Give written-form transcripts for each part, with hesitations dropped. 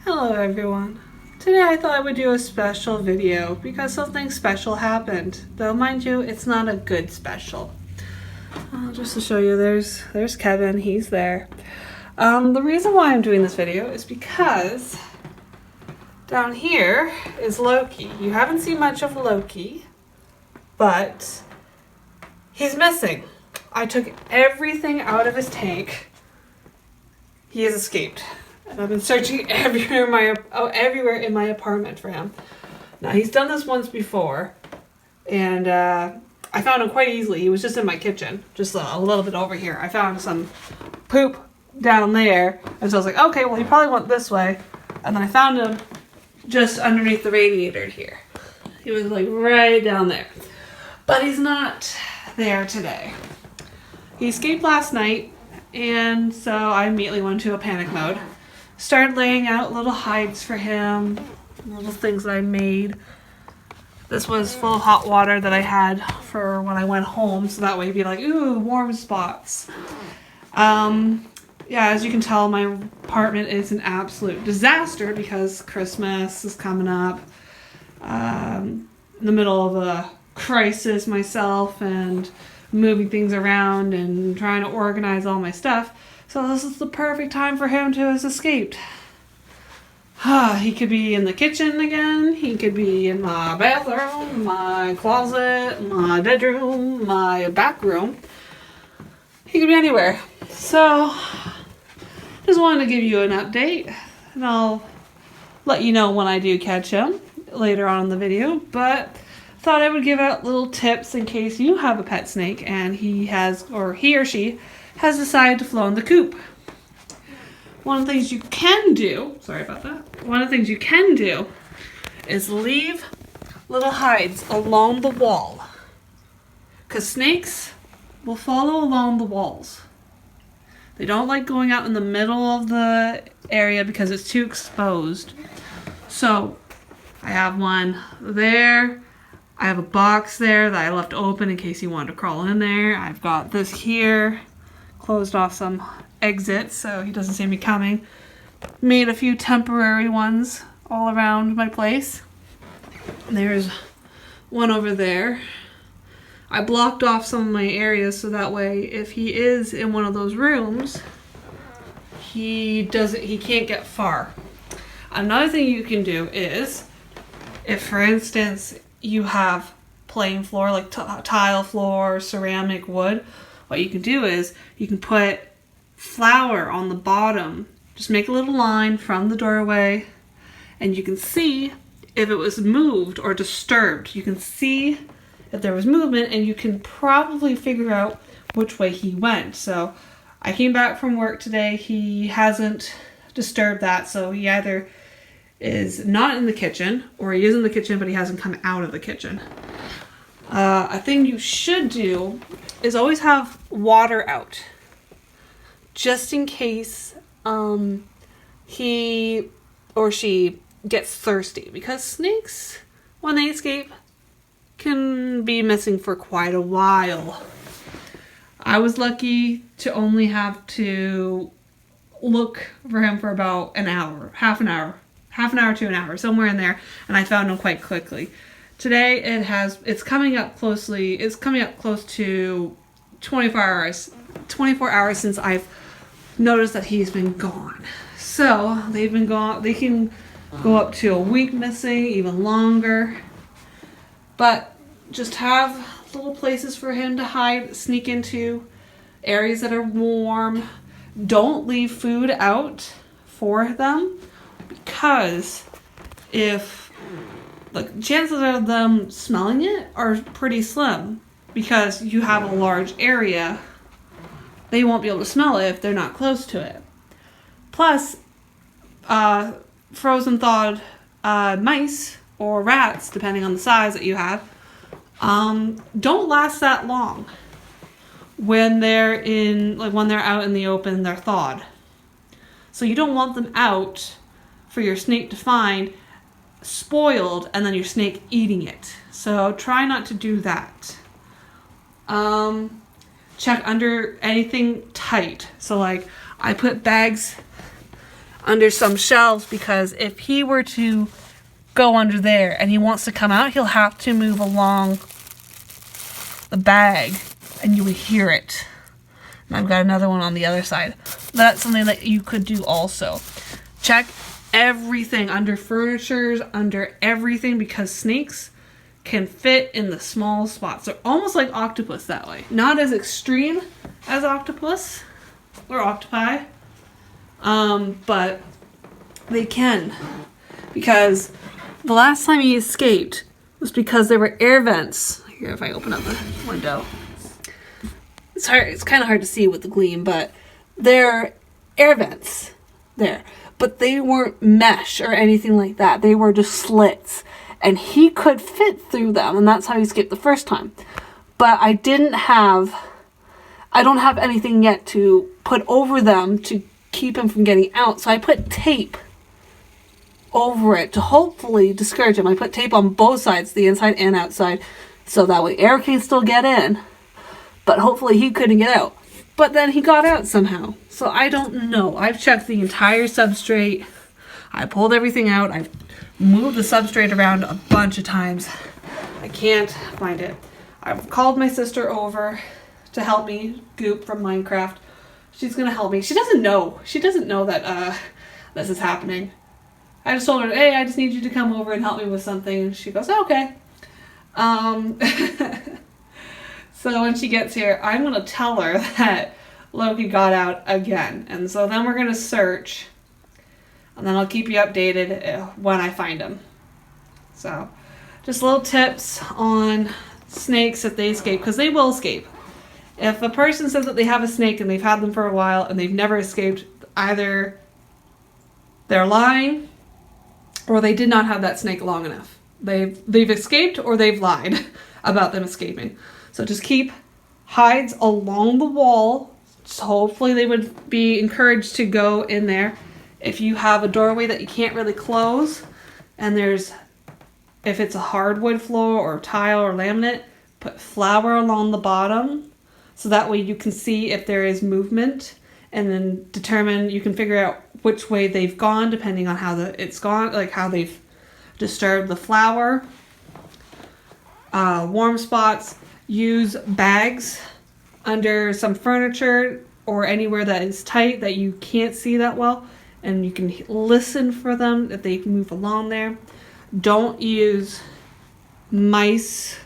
Hello everyone. Today I thought I would do a special video because something special happened. Though mind you, it's not a good special. Just to show you, there's Kevin, he's there. The reason why I'm doing this video is because down here is Loki. You haven't seen much of Loki, but he's missing. I took everything out of his tank. He has escaped. And I've been searching everywhere in my apartment for him. Now, he's done this once before, and I found him quite easily. He was just in my kitchen, just a little bit over here. I found some poop down there, and so I was like, okay, well, he probably went this way. And then I found him just underneath the radiator here. He was like right down there. But he's not there today. He escaped last night, and so I immediately went into a panic mode. Started laying out little hides for him, little things that I made. This was full of hot water that I had for when I went home, so that way he'd be like, ooh, warm spots. Yeah, as you can tell, my apartment is an absolute disaster because Christmas is coming up. In the middle of a crisis myself and moving things around and trying to organize all my stuff. So this is the perfect time for him to have escaped. He could be in the kitchen again. He could be in my bathroom, my closet, my bedroom, my back room. He could be anywhere. So, just wanted to give you an update. And I'll let you know when I do catch him later on in the video. But thought I would give out little tips in case you have a pet snake and he or she has decided to flown the coop. One of the things you can do, one of the things you can do is leave little hides along the wall. Because snakes will follow along the walls. They don't like going out in the middle of the area because it's too exposed. So I have one there. I have a box there that I left open in case you wanted to crawl in there. I've got this here. Closed off some exits so he doesn't see me coming. Made a few temporary ones all around my place. There's one over there. I blocked off some of my areas so that way if he is in one of those rooms, he can't get far. Another thing you can do is, if for instance you have plain floor like tile floor, ceramic, wood, what you can do is you can put flour on the bottom. Just make a little line from the doorway and you can see if it was moved or disturbed. You can see if there was movement and you can probably figure out which way he went. So I came back from work today. He hasn't disturbed that. So he either is not in the kitchen or he is in the kitchen but he hasn't come out of the kitchen. A thing you should do is always have water out, just in case he or she gets thirsty, because snakes, when they escape, can be missing for quite a while. I was lucky to only have to look for him for about an hour, half an hour to an hour, somewhere in there, and I found him quite quickly. Today it's coming up close to 24 hours since I've noticed that he's been gone. So they've been gone. They can go up to a week missing, even longer. But just have little places for him to hide, sneak into, areas that are warm. Don't leave food out for them, because chances of them smelling it are pretty slim, because you have a large area. They won't be able to smell it if they're not close to it. Plus, frozen thawed mice or rats, depending on the size that you have, don't last that long. When they're out in the open, they're thawed. So you don't want them out for your snake to find spoiled and then your snake eating it. So try not to do that. Check under anything tight. So like I put bags under some shelves, because if he were to go under there and he wants to come out, he'll have to move along the bag and you would hear it. And I've got another one on the other side. That's something that you could do also. Check everything under furnitures, under everything, because snakes can fit in the small spots. They're almost like octopus that way. Not as extreme as octopus or octopi, but they can. Because the last time he escaped was because there were air vents. Here, if I open up the window. It's hard. It's kind of hard to see with the gleam, but they're air vents there. But they weren't mesh or anything like that. They were just slits. And he could fit through them, and that's how he escaped the first time. But I don't have anything yet to put over them to keep him from getting out. So I put tape over it to hopefully discourage him. I put tape on both sides, the inside and outside, so that way air can still get in. But hopefully he couldn't get out. But then he got out somehow. So I don't know. I've checked the entire substrate. I pulled everything out. I've moved the substrate around a bunch of times. I can't find it. I've called my sister over to help me, Goop from Minecraft. She's going to help me. She doesn't know. She doesn't know that this is happening. I just told her, hey, I just need you to come over and help me with something. And she goes, oh, okay. So when she gets here, I'm going to tell her that Loki got out again. And so then we're going to search. And then I'll keep you updated when I find him. So just little tips on snakes if they escape. Because they will escape. If a person says that they have a snake and they've had them for a while and they've never escaped, either they're lying or they did not have that snake long enough. They've escaped or they've lied about them escaping. So just keep hides along the wall. So hopefully they would be encouraged to go in there. If you have a doorway that you can't really close, and if it's a hardwood floor or tile or laminate, put flour along the bottom. So that way you can see if there is movement, and then you can figure out which way they've gone depending on how it's gone, like how they've disturbed the flour. Warm spots, use bags under some furniture or anywhere that is tight that you can't see that well, and you can listen for them if they move along there. Don't use mice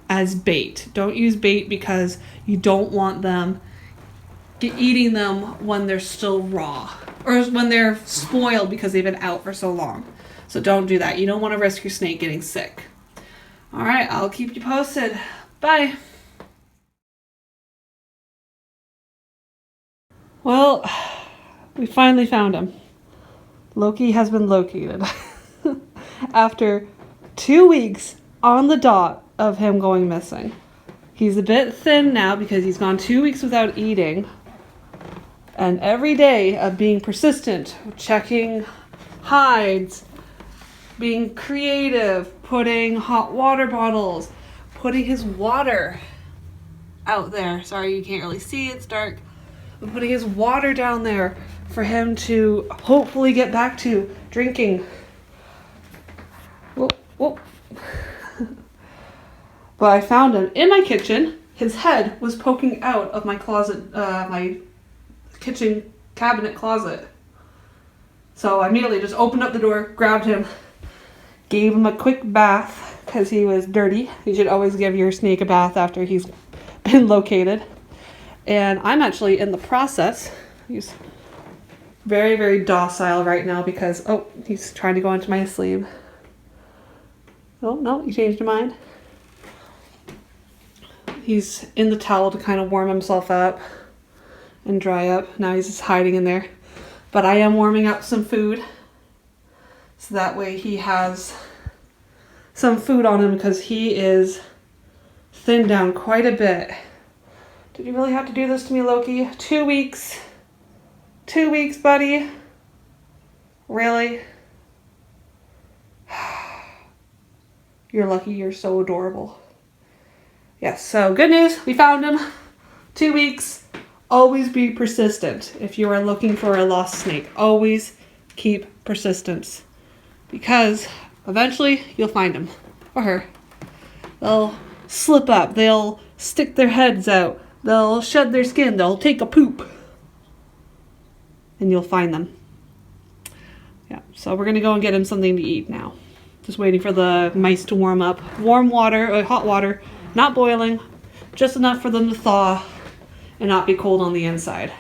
as bait. Don't use bait because you don't want them eating them when they're still raw or when they're spoiled because they've been out for so long. So don't do that. You don't want to risk your snake getting sick. All right, I'll keep you posted. Bye. Well, we finally found him. Loki has been located. After 2 weeks on the dot of him going missing. He's a bit thin now because he's gone 2 weeks without eating. And every day of being persistent, checking hides, being creative, putting hot water bottles, putting his water out there. Sorry, you can't really see, it's dark. But putting his water down there for him to hopefully get back to drinking. Whoop, whoop. But I found him in my kitchen. His head was poking out of my closet, my kitchen cabinet closet. So I immediately just opened up the door, grabbed him, gave him a quick bath because he was dirty. You should always give your snake a bath after he's been located. And I'm actually in the process. He's very, very docile right now because, he's trying to go into my sleeve. Oh, no, you changed your mind. He's in the towel to kind of warm himself up and dry up. Now he's just hiding in there. But I am warming up some food. So that way he has some food on him because he is thinned down quite a bit. Did you really have to do this to me, Loki? 2 weeks. 2 weeks, buddy. Really? You're lucky. You're so adorable. Yes, so good news. We found him. 2 weeks. Always be persistent if you are looking for a lost snake. Always keep persistence, because eventually you'll find him or her. They'll slip up, they'll stick their heads out, they'll shed their skin, they'll take a poop, and you'll find them. Yeah, so we're gonna go and get him something to eat now. Just waiting for the mice to warm up. Warm water, hot water, not boiling, just enough for them to thaw and not be cold on the inside.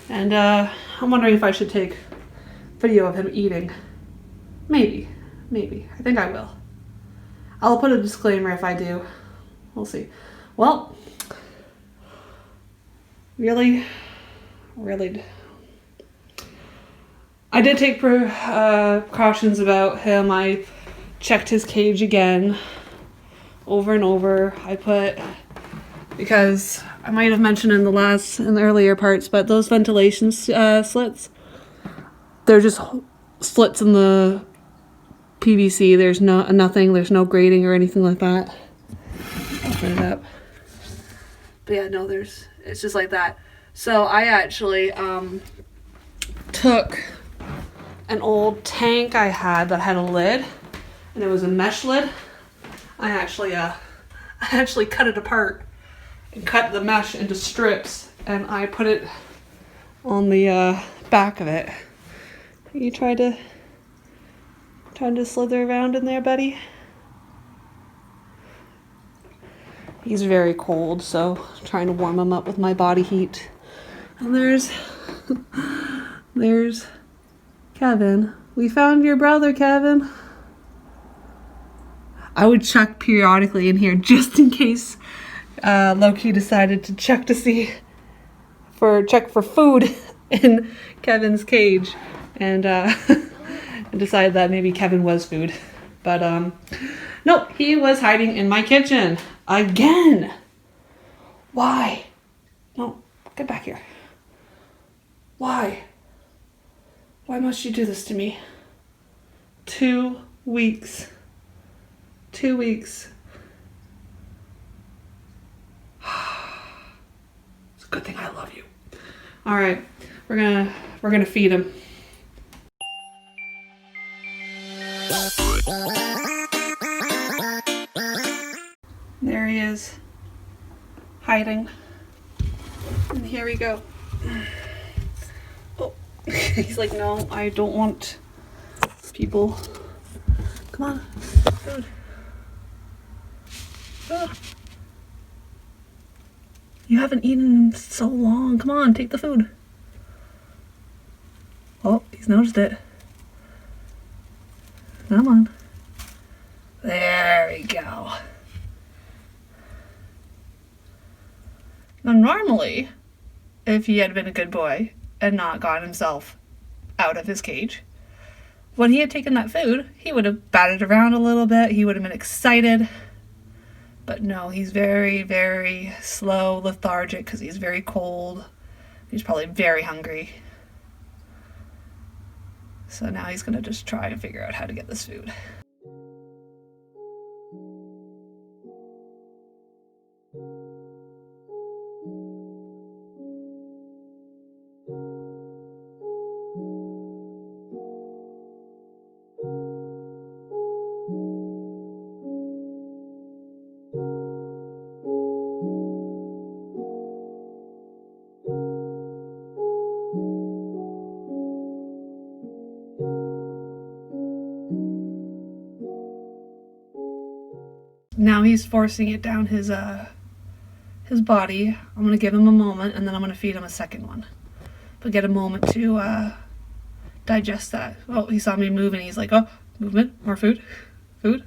And I'm wondering if I should take video of him eating. Maybe. I think I will. I'll put a disclaimer if I do. We'll see. Well, really, I did take precautions about him. I checked his cage again, over and over. Because I might have mentioned in the earlier parts, but those ventilation slits, they're just slits in the PVC. There's nothing. There's no grating or anything like that. Open it up. But yeah, no, it's just like that. So I actually took an old tank I had that had a lid, and it was a mesh lid. I actually cut it apart and cut the mesh into strips, and I put it on the back of it. You trying to slither around in there, buddy? He's very cold, so I'm trying to warm him up with my body heat. And there's Kevin. We found your brother, Kevin. I would check periodically in here just in case Loki decided to check for food in Kevin's cage, and decided that maybe Kevin was food. But nope, he was hiding in my kitchen again. Why? No, get back here. Why? Why must you do this to me? 2 weeks. 2 weeks. It's a good thing I love you. All right, we're gonna feed him. There he is, hiding. And here we go. Oh, he's like, no, I don't want people. Come on, food. Ah. You haven't eaten in so long. Come on, take the food. Oh, he's noticed it. Come on. There we go. Now normally, if he had been a good boy and not gotten himself out of his cage, when he had taken that food, he would have batted around a little bit. He would have been excited. But no, he's very, very slow, lethargic, because he's very cold. He's probably very hungry. So now he's going to just try and figure out how to get this food. Now he's forcing it down his body. I'm gonna give him a moment, and then I'm gonna feed him a second one. But get a moment to digest that. Oh, he saw me move, and he's like, oh, movement, more food, food.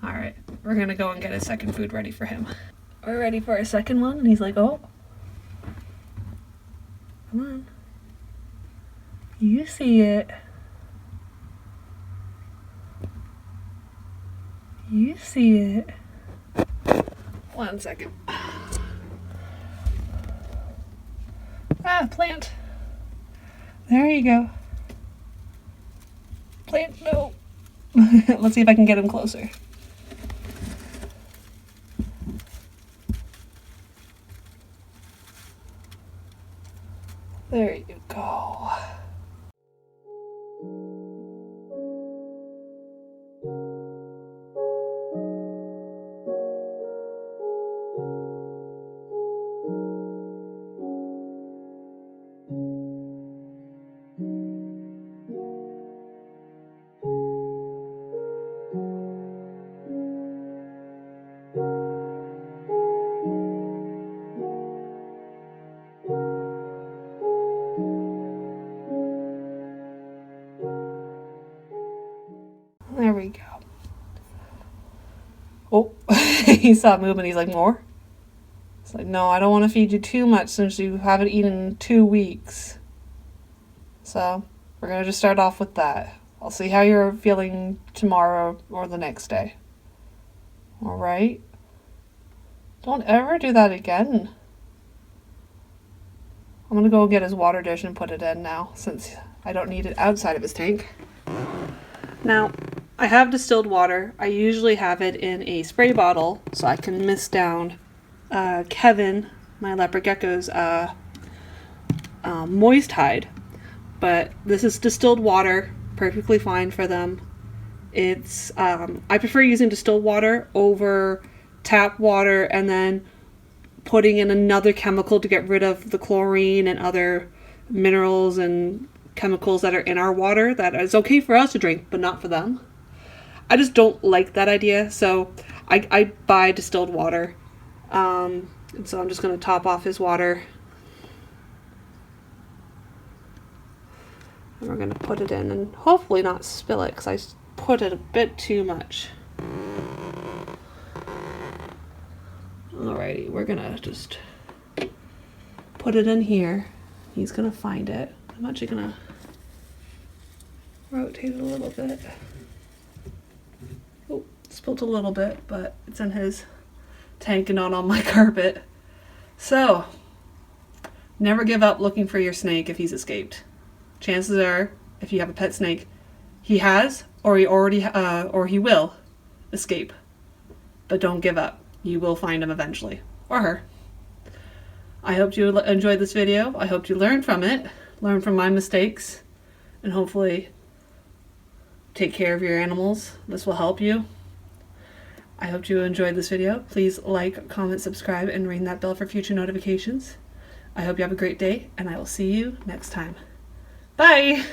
All right, we're gonna go and get his second food ready for him. We're ready for our second one, and he's like, oh, come on, you see it. You see it. 1 second. Ah, plant. There you go. Plant, no. Let's see if I can get him closer. There you go. There we go. Oh, he saw it moving. He's like, more? It's like, no, I don't want to feed you too much since you haven't eaten in 2 weeks. So we're going to just start off with that. I'll see how you're feeling tomorrow or the next day. All right? Don't ever do that again. I'm going to go get his water dish and put it in now since I don't need it outside of his tank. Now, I have distilled water. I usually have it in a spray bottle so I can mist down Kevin, my leopard gecko's moist hide. But this is distilled water, perfectly fine for them. It's I prefer using distilled water over tap water and then putting in another chemical to get rid of the chlorine and other minerals and chemicals that are in our water that is okay for us to drink, but not for them. I just don't like that idea, so I buy distilled water. And so I'm just going to top off his water. And we're going to put it in and hopefully not spill it because I put it a bit too much. Alrighty, we're going to just put it in here. He's going to find it. I'm actually going to rotate it a little bit. Oh, spilled a little bit, but it's in his tank and not on my carpet. So, never give up looking for your snake if he's escaped. Chances are, if you have a pet snake, he has, or he already, or he will escape. But don't give up. You will find him eventually, or her. I hope you enjoyed this video. I hope you learned from it, learn from my mistakes, and hopefully take care of your animals. This will help you. I hope you enjoyed this video. Please like, comment, subscribe, and ring that bell for future notifications. I hope you have a great day, and I will see you next time. Bye!